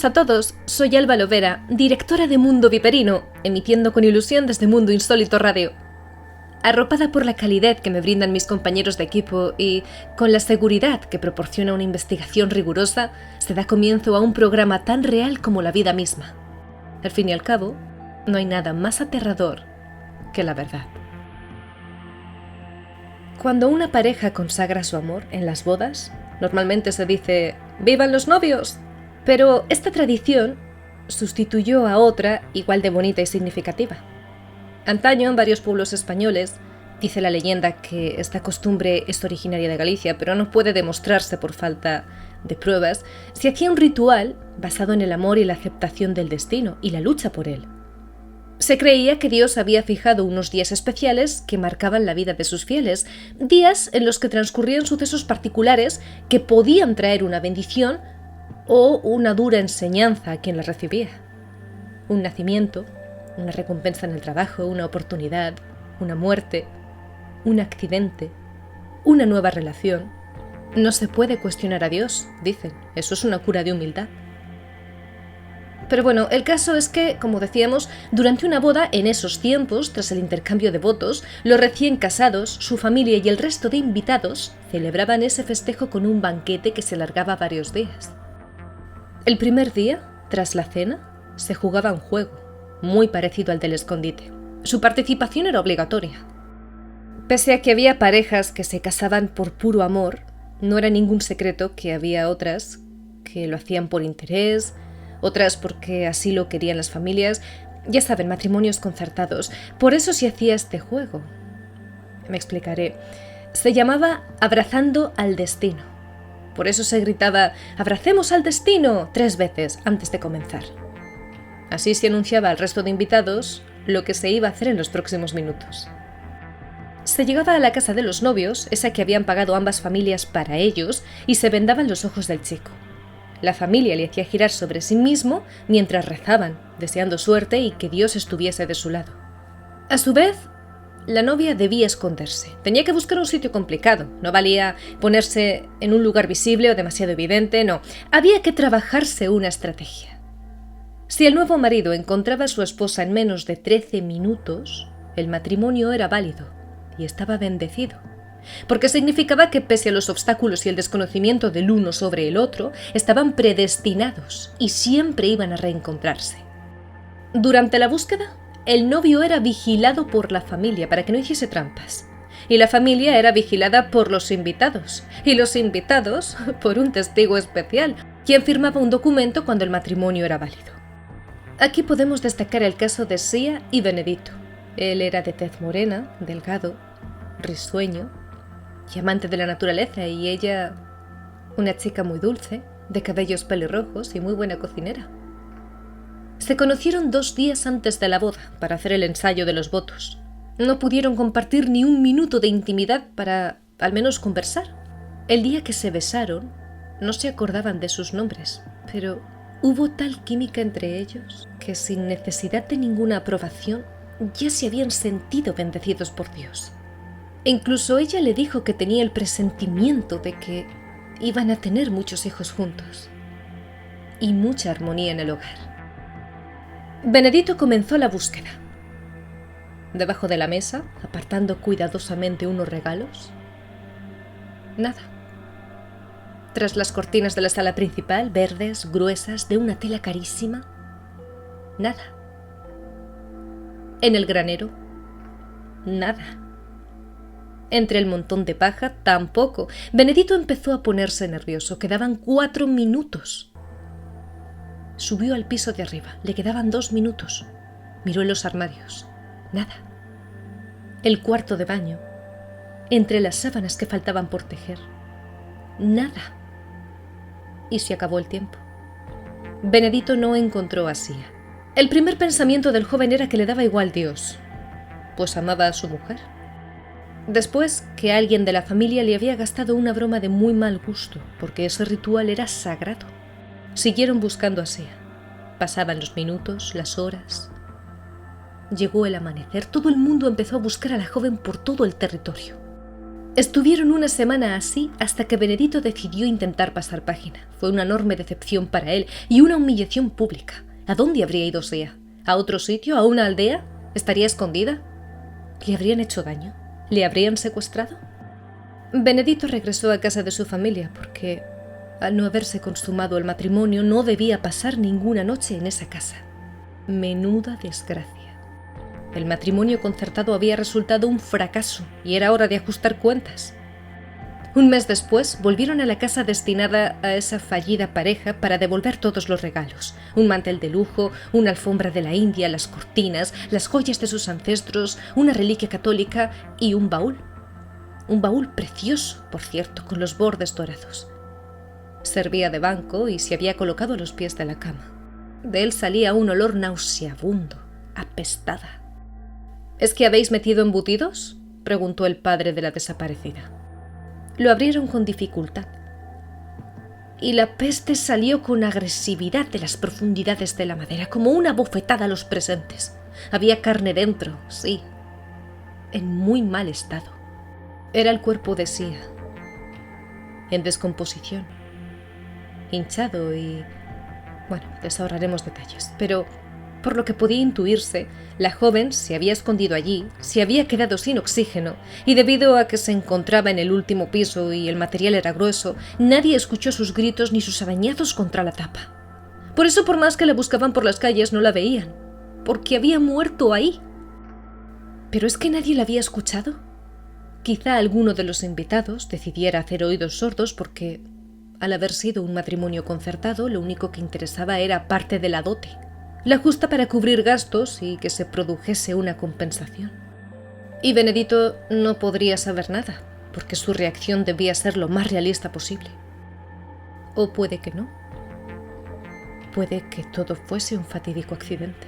buenas a todos, soy Alba Lovera, directora de Mundo Viperino, emitiendo con ilusión desde Mundo Insólito Radio. Arropada por la calidez que me brindan mis compañeros de equipo y con la seguridad que proporciona una investigación rigurosa, se da comienzo a un programa tan real como la vida misma. Al fin y al cabo, no hay nada más aterrador que la verdad. Cuando una pareja consagra su amor en las bodas, normalmente se dice ¡vivan los novios! Pero esta tradición sustituyó a otra igual de bonita y significativa. Antaño, en varios pueblos españoles, dice la leyenda que esta costumbre es originaria de Galicia, pero no puede demostrarse por falta de pruebas, se hacía un ritual basado en el amor y la aceptación del destino y la lucha por él. Se creía que Dios había fijado unos días especiales que marcaban la vida de sus fieles, días en los que transcurrían sucesos particulares que podían traer una bendición o una dura enseñanza a quien la recibía. Un nacimiento, una recompensa en el trabajo, una oportunidad, una muerte, un accidente, una nueva relación. No se puede cuestionar a Dios, dicen. Eso es una cura de humildad. Pero bueno, el caso es que, como decíamos, durante una boda, en esos tiempos, tras el intercambio de votos, los recién casados, su familia y el resto de invitados celebraban ese festejo con un banquete que se alargaba varios días. El primer día, tras la cena, se jugaba un juego, muy parecido al del escondite. Su participación era obligatoria. Pese a que había parejas que se casaban por puro amor, no era ningún secreto que había otras que lo hacían por interés, otras porque así lo querían las familias, ya saben, matrimonios concertados. Por eso se hacía este juego. Me explicaré. Se llamaba Abrazando al Destino. Por eso se gritaba «¡Abracemos al destino!» 3 veces antes de comenzar. Así se anunciaba al resto de invitados lo que se iba a hacer en los próximos minutos. Se llegaba a la casa de los novios, esa que habían pagado ambas familias para ellos, y se vendaban los ojos del chico. La familia le hacía girar sobre sí mismo mientras rezaban, deseando suerte y que Dios estuviese de su lado. A su vez, la novia debía esconderse. Tenía que buscar un sitio complicado. No valía ponerse en un lugar visible o demasiado evidente, no. Había que trabajarse una estrategia. Si el nuevo marido encontraba a su esposa en menos de 13 minutos, el matrimonio era válido y estaba bendecido. Porque significaba que pese a los obstáculos y el desconocimiento del uno sobre el otro, estaban predestinados y siempre iban a reencontrarse. Durante la búsqueda, el novio era vigilado por la familia para que no hiciese trampas. Y la familia era vigilada por los invitados. Y los invitados por un testigo especial, quien firmaba un documento cuando el matrimonio era válido. Aquí podemos destacar el caso de Sia y Benedito. Él era de tez morena, delgado, risueño y amante de la naturaleza, y ella, una chica muy dulce, de cabellos pelirrojos y muy buena cocinera. Se conocieron 2 días antes de la boda para hacer el ensayo de los votos. No pudieron compartir ni un minuto de intimidad para, al menos, conversar. El día que se besaron, no se acordaban de sus nombres, pero hubo tal química entre ellos que sin necesidad de ninguna aprobación ya se habían sentido bendecidos por Dios. E incluso ella le dijo que tenía el presentimiento de que iban a tener muchos hijos juntos y mucha armonía en el hogar. Benedito comenzó la búsqueda. Debajo de la mesa, apartando cuidadosamente unos regalos. Nada. Tras las cortinas de la sala principal, verdes, gruesas, de una tela carísima. Nada. En el granero. Nada. Entre el montón de paja, tampoco. Benedito empezó a ponerse nervioso. Quedaban 4 minutos. Subió al piso de arriba. Le quedaban 2 minutos. Miró en los armarios. Nada. El cuarto de baño. Entre las sábanas que faltaban por tejer. Nada. Y se acabó el tiempo. Benedito no encontró a Sia. El primer pensamiento del joven era que le daba igual Dios, pues amaba a su mujer. Después, que alguien de la familia le había gastado una broma de muy mal gusto, porque ese ritual era sagrado. Siguieron buscando a Sia. Pasaban los minutos, las horas. Llegó el amanecer. Todo el mundo empezó a buscar a la joven por todo el territorio. Estuvieron una semana así hasta que Benedito decidió intentar pasar página. Fue una enorme decepción para él y una humillación pública. ¿A dónde habría ido Sea? ¿A otro sitio? ¿A una aldea? ¿Estaría escondida? ¿Le habrían hecho daño? ¿Le habrían secuestrado? Benedito regresó a casa de su familia porque, al no haberse consumado el matrimonio, no debía pasar ninguna noche en esa casa. Menuda desgracia. El matrimonio concertado había resultado un fracaso y era hora de ajustar cuentas. Un mes después, volvieron a la casa destinada a esa fallida pareja para devolver todos los regalos. Un mantel de lujo, una alfombra de la India, las cortinas, las joyas de sus ancestros, una reliquia católica y un baúl. Un baúl precioso, por cierto, con los bordes dorados. Servía de banco y se había colocado a los pies de la cama. De él salía un olor nauseabundo, apestada. ¿Es que habéis metido embutidos?, preguntó el padre de la desaparecida. Lo abrieron con dificultad. Y la peste salió con agresividad de las profundidades de la madera, como una bofetada a los presentes. Había carne dentro, sí, en muy mal estado. Era el cuerpo de Sia, en descomposición, hinchado y... Bueno, les ahorraremos detalles, pero por lo que podía intuirse, la joven se había escondido allí, se había quedado sin oxígeno, y debido a que se encontraba en el último piso y el material era grueso, nadie escuchó sus gritos ni sus arañazos contra la tapa. Por eso, por más que la buscaban por las calles, no la veían, porque había muerto ahí. ¿Pero es que nadie la había escuchado? Quizá alguno de los invitados decidiera hacer oídos sordos porque, al haber sido un matrimonio concertado, lo único que interesaba era parte de la dote, la justa para cubrir gastos y que se produjese una compensación. Y Benedito no podría saber nada, porque su reacción debía ser lo más realista posible. O puede que no. Puede que todo fuese un fatídico accidente.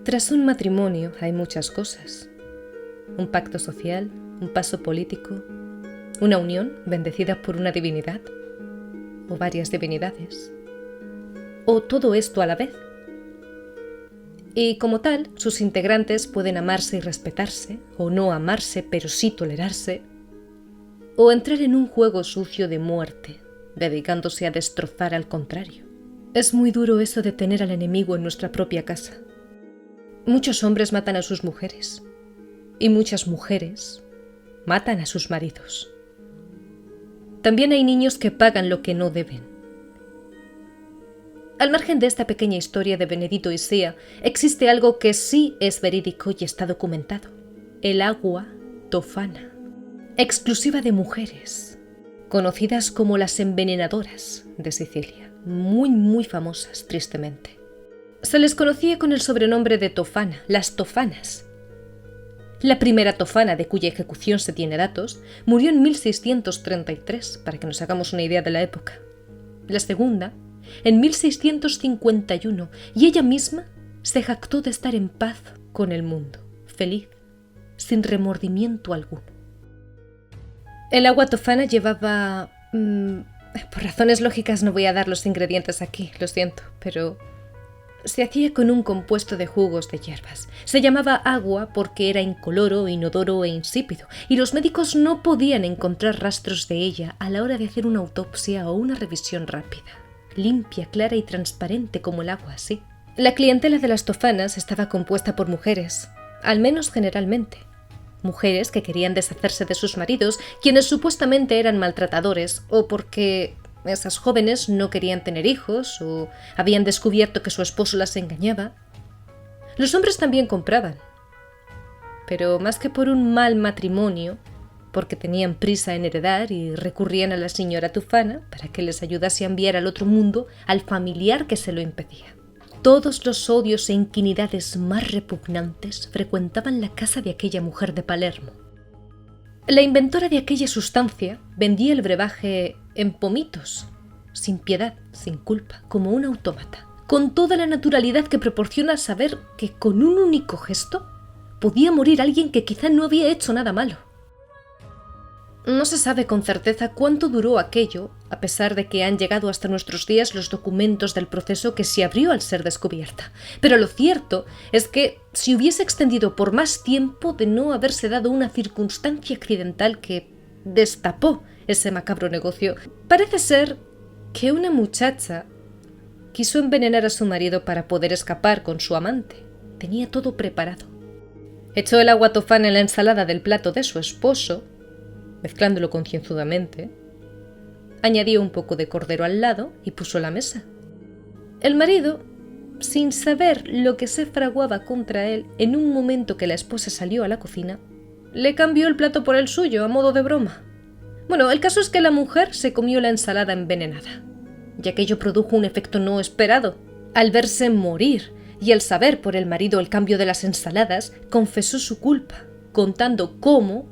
Tras un matrimonio hay muchas cosas. Un pacto social, un paso político, una unión bendecida por una divinidad, o varias divinidades, o todo esto a la vez. Y como tal, sus integrantes pueden amarse y respetarse, o no amarse pero sí tolerarse, o entrar en un juego sucio de muerte, dedicándose a destrozar al contrario. Es muy duro eso de tener al enemigo en nuestra propia casa. Muchos hombres matan a sus mujeres, y muchas mujeres matan a sus maridos. También hay niños que pagan lo que no deben. Al margen de esta pequeña historia de Benedito y Sia, existe algo que sí es verídico y está documentado: el agua tofana, exclusiva de mujeres, conocidas como las envenenadoras de Sicilia, muy famosas, tristemente. Se les conocía con el sobrenombre de tofana, las tofanas. La primera tofana, de cuya ejecución se tiene datos, murió en 1633, para que nos hagamos una idea de la época. La segunda, en 1651, y ella misma se jactó de estar en paz con el mundo, feliz, sin remordimiento alguno. El agua tofana llevaba... por razones lógicas no voy a dar los ingredientes aquí, lo siento, pero... se hacía con un compuesto de jugos de hierbas. Se llamaba agua porque era incoloro, inodoro e insípido, y los médicos no podían encontrar rastros de ella a la hora de hacer una autopsia o una revisión rápida. Limpia, clara y transparente como el agua, sí. La clientela de las tofanas estaba compuesta por mujeres, al menos generalmente. Mujeres que querían deshacerse de sus maridos, quienes supuestamente eran maltratadores, o porque... esas jóvenes no querían tener hijos o habían descubierto que su esposo las engañaba. Los hombres también compraban, pero más que por un mal matrimonio, porque tenían prisa en heredar y recurrían a la señora tofana para que les ayudase a enviar al otro mundo al familiar que se lo impedía. Todos los odios e inquinidades más repugnantes frecuentaban la casa de aquella mujer de Palermo. La inventora de aquella sustancia vendía el brebaje en pomitos, sin piedad, sin culpa, como un autómata, con toda la naturalidad que proporciona saber que con un único gesto podía morir alguien que quizá no había hecho nada malo. No se sabe con certeza cuánto duró aquello, a pesar de que han llegado hasta nuestros días los documentos del proceso que se abrió al ser descubierta. Pero lo cierto es que si hubiese extendido por más tiempo de no haberse dado una circunstancia accidental que destapó ese macabro negocio, parece ser que una muchacha quiso envenenar a su marido para poder escapar con su amante. Tenía todo preparado. Echó el agua tofana en la ensalada del plato de su esposo, mezclándolo concienzudamente, añadió un poco de cordero al lado y puso la mesa. El marido, sin saber lo que se fraguaba contra él, en un momento que la esposa salió a la cocina, le cambió el plato por el suyo a modo de broma. Bueno, el caso es que la mujer se comió la ensalada envenenada, y aquello produjo un efecto no esperado. Al verse morir y al saber por el marido el cambio de las ensaladas, confesó su culpa, contando cómo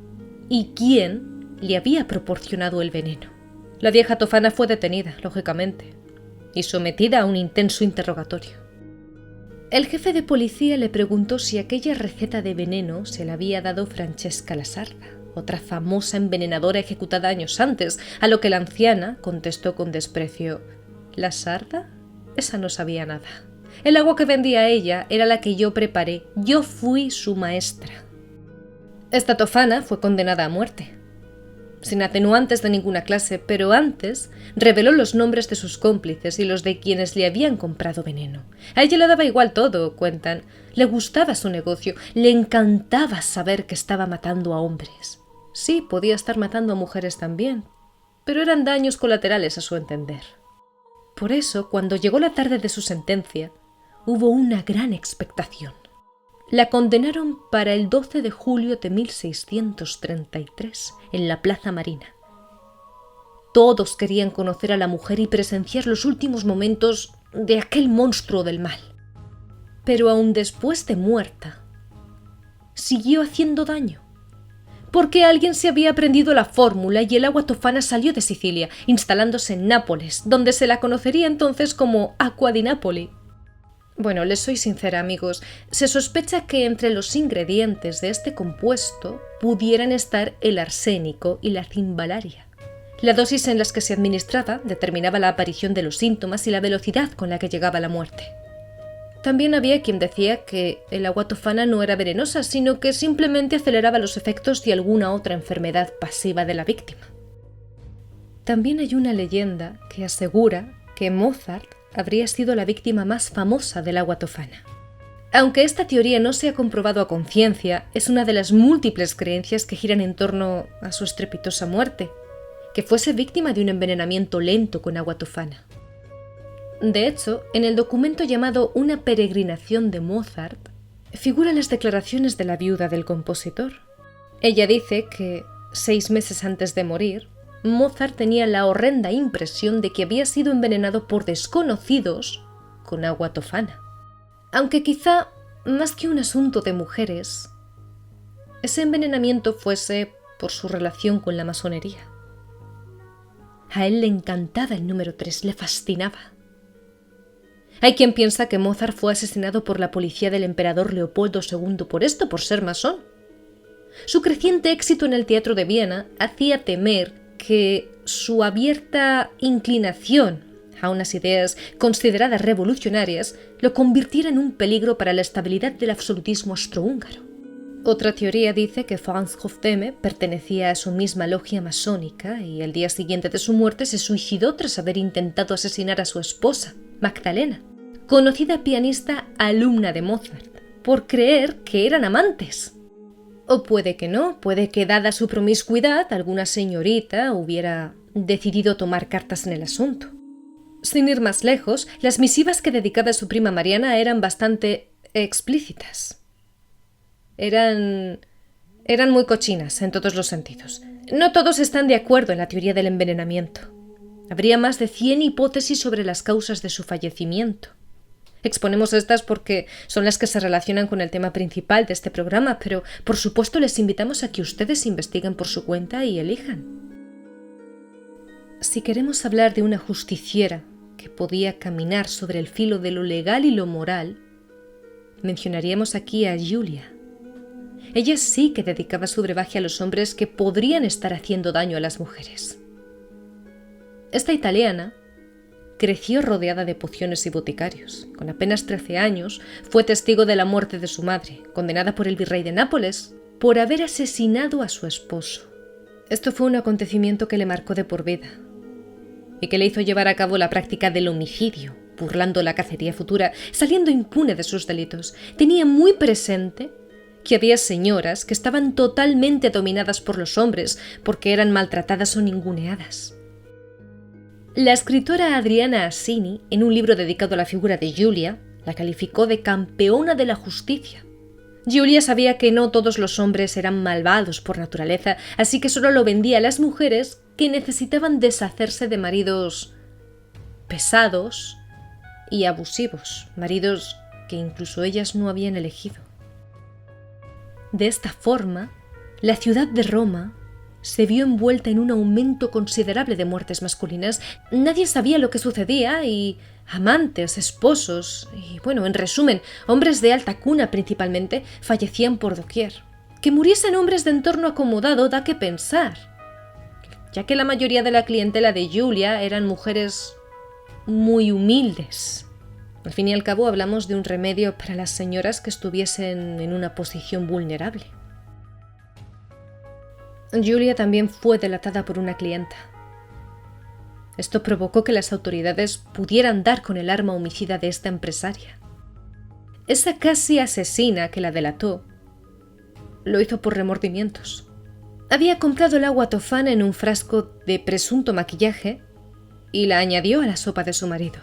y quién le había proporcionado el veneno. La vieja tofana fue detenida, lógicamente, y sometida a un intenso interrogatorio. El jefe de policía le preguntó si aquella receta de veneno se la había dado Francesca Lasarda, otra famosa envenenadora ejecutada años antes, a lo que la anciana contestó con desprecio: ¿Lasarda? Esa no sabía nada. El agua que vendía ella era la que yo preparé. Yo fui su maestra. Esta tofana fue condenada a muerte, sin atenuantes de ninguna clase, pero antes reveló los nombres de sus cómplices y los de quienes le habían comprado veneno. A ella le daba igual todo, cuentan. Le gustaba su negocio, le encantaba saber que estaba matando a hombres. Sí, podía estar matando a mujeres también, pero eran daños colaterales a su entender. Por eso, cuando llegó la tarde de su sentencia, hubo una gran expectación. La condenaron para el 12 de julio de 1633 en la Plaza Marina. Todos querían conocer a la mujer y presenciar los últimos momentos de aquel monstruo del mal. Pero aun después de muerta, siguió haciendo daño, porque alguien se había aprendido la fórmula y el agua tofana salió de Sicilia, instalándose en Nápoles, donde se la conocería entonces como Acqua di Napoli. Bueno, les soy sincera, amigos, se sospecha que entre los ingredientes de este compuesto pudieran estar el arsénico y la cimbalaria. La dosis en las que se administraba determinaba la aparición de los síntomas y la velocidad con la que llegaba la muerte. También había quien decía que el agua tofana no era venenosa, sino que simplemente aceleraba los efectos de alguna otra enfermedad pasiva de la víctima. También hay una leyenda que asegura que Mozart habría sido la víctima más famosa del agua tofana. Aunque esta teoría no se ha comprobado a conciencia, es una de las múltiples creencias que giran en torno a su estrepitosa muerte, que fuese víctima de un envenenamiento lento con agua tofana. De hecho, en el documento llamado Una peregrinación de Mozart, figuran las declaraciones de la viuda del compositor. Ella dice que, 6 meses antes de morir, Mozart tenía la horrenda impresión de que había sido envenenado por desconocidos con agua tofana. Aunque quizá, más que un asunto de mujeres, ese envenenamiento fuese por su relación con la masonería. A él le encantaba el número 3, le fascinaba. Hay quien piensa que Mozart fue asesinado por la policía del emperador Leopoldo II por esto, por ser masón. Su creciente éxito en el teatro de Viena hacía temer que su abierta inclinación a unas ideas consideradas revolucionarias lo convirtiera en un peligro para la estabilidad del absolutismo austrohúngaro. Otra teoría dice que Franz Hofdeme pertenecía a su misma logia masónica y el día siguiente de su muerte se suicidó tras haber intentado asesinar a su esposa, Magdalena, conocida pianista alumna de Mozart, por creer que eran amantes. O puede que no, puede que dada su promiscuidad alguna señorita hubiera decidido tomar cartas en el asunto. Sin ir más lejos, las misivas que dedicaba a su prima Mariana eran bastante explícitas. Eran muy cochinas en todos los sentidos. No todos están de acuerdo en la teoría del envenenamiento. Habría más de 100 hipótesis sobre las causas de su fallecimiento. Exponemos estas porque son las que se relacionan con el tema principal de este programa, pero por supuesto les invitamos a que ustedes investiguen por su cuenta y elijan. Si queremos hablar de una justiciera que podía caminar sobre el filo de lo legal y lo moral, mencionaríamos aquí a Julia. Ella sí que dedicaba su brebaje a los hombres que podrían estar haciendo daño a las mujeres. Esta italiana creció rodeada de pociones y boticarios. Con apenas 13 años, fue testigo de la muerte de su madre, condenada por el virrey de Nápoles por haber asesinado a su esposo. Esto fue un acontecimiento que le marcó de por vida y que le hizo llevar a cabo la práctica del homicidio, burlando la cacería futura, saliendo impune de sus delitos. Tenía muy presente que había señoras que estaban totalmente dominadas por los hombres porque eran maltratadas o ninguneadas. La escritora Adriana Assini, en un libro dedicado a la figura de Giulia, la calificó de campeona de la justicia. Giulia sabía que no todos los hombres eran malvados por naturaleza, así que solo lo vendía a las mujeres que necesitaban deshacerse de maridos pesados y abusivos, maridos que incluso ellas no habían elegido. De esta forma, la ciudad de Roma se vio envuelta en un aumento considerable de muertes masculinas. Nadie sabía lo que sucedía y amantes, esposos y, en resumen, hombres de alta cuna principalmente, fallecían por doquier. Que muriesen hombres de entorno acomodado da que pensar, ya que la mayoría de la clientela de Giulia eran mujeres muy humildes. Al fin y al cabo hablamos de un remedio para las señoras que estuviesen en una posición vulnerable. Giulia también fue delatada por una clienta. Esto provocó que las autoridades pudieran dar con el arma homicida de esta empresaria. Esa casi asesina que la delató lo hizo por remordimientos. Había comprado el agua tofana en un frasco de presunto maquillaje y la añadió a la sopa de su marido.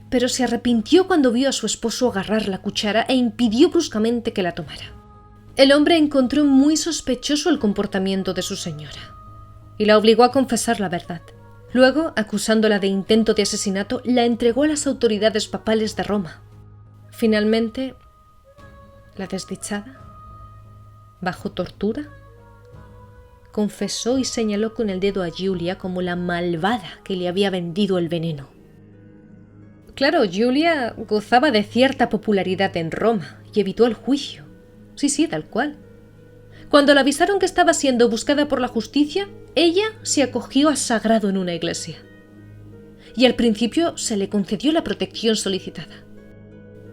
Pero se arrepintió cuando vio a su esposo agarrar la cuchara e impidió bruscamente que la tomara. El hombre encontró muy sospechoso el comportamiento de su señora y la obligó a confesar la verdad. Luego, acusándola de intento de asesinato, la entregó a las autoridades papales de Roma. Finalmente, la desdichada, bajo tortura, confesó y señaló con el dedo a Giulia como la malvada que le había vendido el veneno. Claro, Giulia gozaba de cierta popularidad en Roma y evitó el juicio. Sí, tal cual. Cuando le avisaron que estaba siendo buscada por la justicia, ella se acogió a sagrado en una iglesia. Y al principio se le concedió la protección solicitada.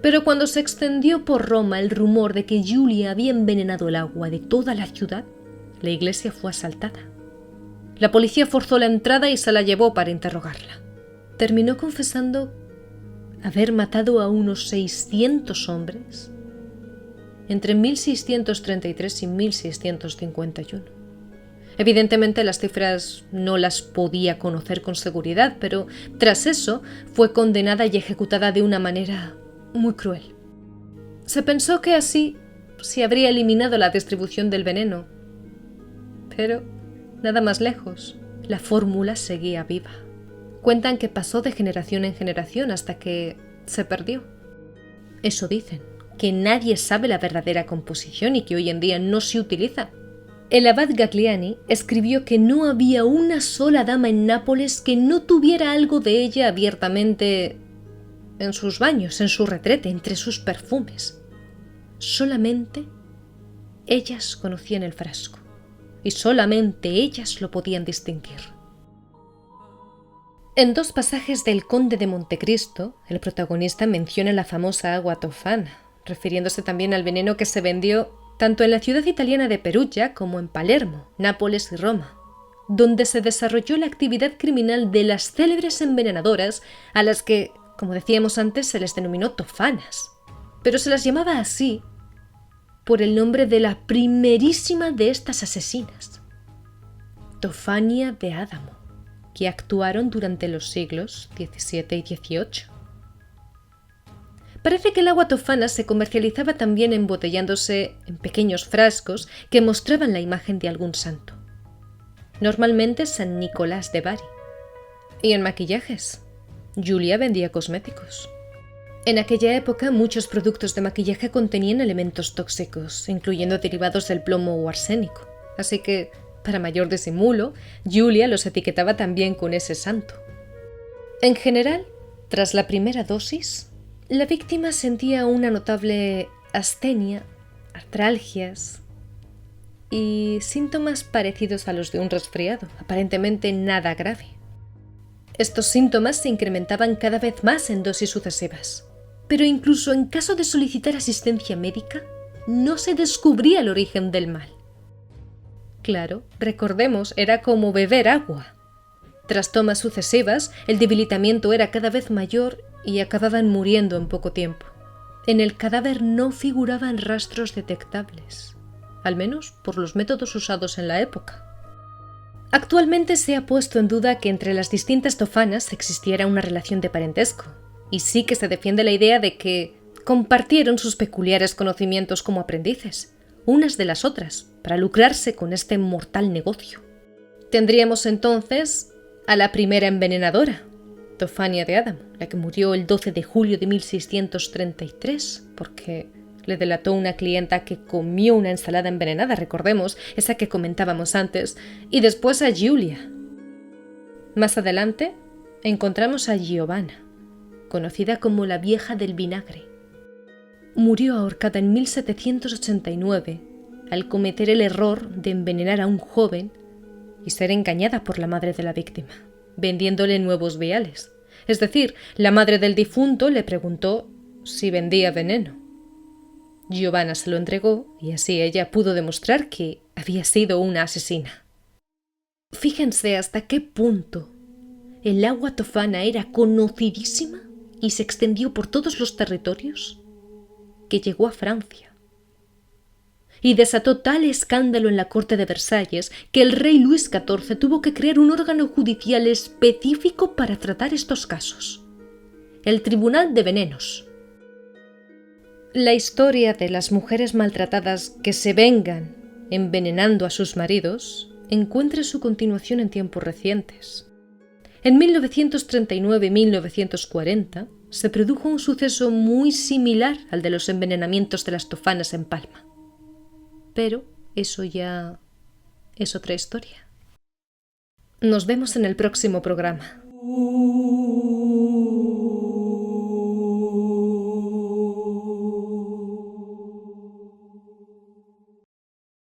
Pero cuando se extendió por Roma el rumor de que Giulia había envenenado el agua de toda la ciudad, la iglesia fue asaltada. La policía forzó la entrada y se la llevó para interrogarla. Terminó confesando haber matado a unos 600 hombres entre 1633 y 1651. Evidentemente las cifras no las podía conocer con seguridad, pero tras eso fue condenada y ejecutada de una manera muy cruel. Se pensó que así se habría eliminado la distribución del veneno, pero nada más lejos, la fórmula seguía viva. Cuentan que pasó de generación en generación hasta que se perdió. Eso dicen, que nadie sabe la verdadera composición y que hoy en día no se utiliza. El abad Gagliani escribió que no había una sola dama en Nápoles que no tuviera algo de ella abiertamente en sus baños, en su retrete, entre sus perfumes. Solamente ellas conocían el frasco y solamente ellas lo podían distinguir. En 2 pasajes del Conde de Montecristo, el protagonista menciona la famosa agua tofana, refiriéndose también al veneno que se vendió tanto en la ciudad italiana de Perugia como en Palermo, Nápoles y Roma, donde se desarrolló la actividad criminal de las célebres envenenadoras a las que, como decíamos antes, se les denominó tofanas. Pero se las llamaba así por el nombre de la primerísima de estas asesinas, Tofania de Adamo, que actuaron durante los siglos XVII y XVIII. Parece que el agua tofana se comercializaba también embotellándose en pequeños frascos que mostraban la imagen de algún santo, normalmente San Nicolás de Bari. Y en maquillajes, Giulia vendía cosméticos. En aquella época muchos productos de maquillaje contenían elementos tóxicos, incluyendo derivados del plomo o arsénico, así que, para mayor disimulo, Giulia los etiquetaba también con ese santo. En general, tras la primera dosis, la víctima sentía una notable astenia, artralgias, y síntomas parecidos a los de un resfriado, aparentemente nada grave. Estos síntomas se incrementaban cada vez más en dosis sucesivas, pero incluso en caso de solicitar asistencia médica, no se descubría el origen del mal. Claro, recordemos, era como beber agua. Tras tomas sucesivas, el debilitamiento era cada vez mayor y acababan muriendo en poco tiempo. En el cadáver no figuraban rastros detectables, al menos por los métodos usados en la época. Actualmente se ha puesto en duda que entre las distintas tofanas existiera una relación de parentesco, y sí que se defiende la idea de que compartieron sus peculiares conocimientos como aprendices, unas de las otras, para lucrarse con este mortal negocio. Tendríamos entonces a la primera envenenadora, Tofania de Adamo, la que murió el 12 de julio de 1633, porque le delató una clienta que comió una ensalada envenenada, recordemos, esa que comentábamos antes, y después a Giulia. Más adelante encontramos a Giovanna, conocida como la vieja del vinagre. Murió ahorcada en 1789 al cometer el error de envenenar a un joven y ser engañada por la madre de la víctima, vendiéndole nuevos viales. Es decir, la madre del difunto le preguntó si vendía veneno. Giovanna se lo entregó y así ella pudo demostrar que había sido una asesina. Fíjense hasta qué punto el agua tofana era conocidísima y se extendió por todos los territorios, que llegó a Francia. Y desató tal escándalo en la corte de Versalles que el rey Luis XIV tuvo que crear un órgano judicial específico para tratar estos casos, el Tribunal de Venenos. La historia de las mujeres maltratadas que se vengan envenenando a sus maridos encuentra su continuación en tiempos recientes. En 1939 y 1940 se produjo un suceso muy similar al de los envenenamientos de las tofanas en Palma. Pero eso ya es otra historia. Nos vemos en el próximo programa.